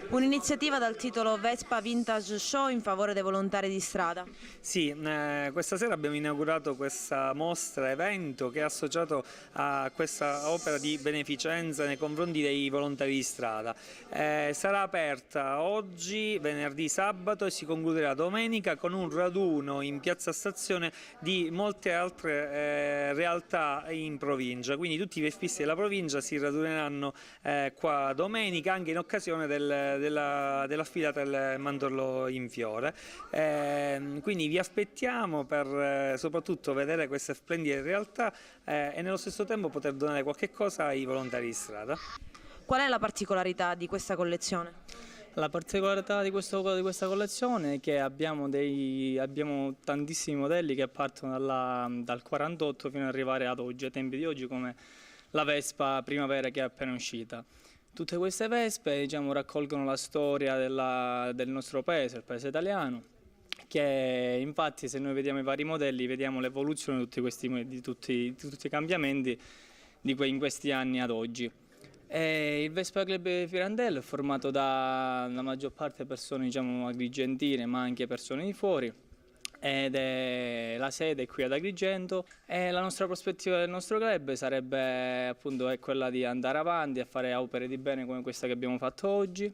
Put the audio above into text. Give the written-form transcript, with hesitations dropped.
Un'iniziativa dal titolo Vespa Vintage Show in favore dei volontari di strada. Sì, questa sera abbiamo inaugurato questa mostra evento che è associato a questa opera di beneficenza nei confronti dei volontari di strada. Sarà aperta oggi, venerdì, sabato e si concluderà domenica con un raduno in Piazza Stazione di molte altre realtà in provincia, quindi tutti i vespisti della provincia si raduneranno qua domenica anche in occasione dell'affidata del Mandorlo in Fiore. Quindi vi aspettiamo per soprattutto vedere queste splendide realtà e nello stesso tempo poter donare qualche cosa ai volontari di strada. Qual è la particolarità di questa collezione? La particolarità di questa collezione è che abbiamo tantissimi modelli che partono dal 48 fino ad arrivare ad oggi, ai tempi di oggi, come la Vespa Primavera che è appena uscita. Tutte queste Vespe, diciamo, raccolgono la storia del nostro paese, il paese italiano, che infatti se noi vediamo i vari modelli vediamo l'evoluzione di tutti i cambiamenti in questi anni ad oggi. Il Vespa Club Pirandello è formato da la maggior parte persone, diciamo, agrigentine ma anche persone di fuori. La sede è qui ad Agrigento e la nostra prospettiva del nostro club sarebbe appunto quella di andare avanti a fare opere di bene come questa che abbiamo fatto oggi.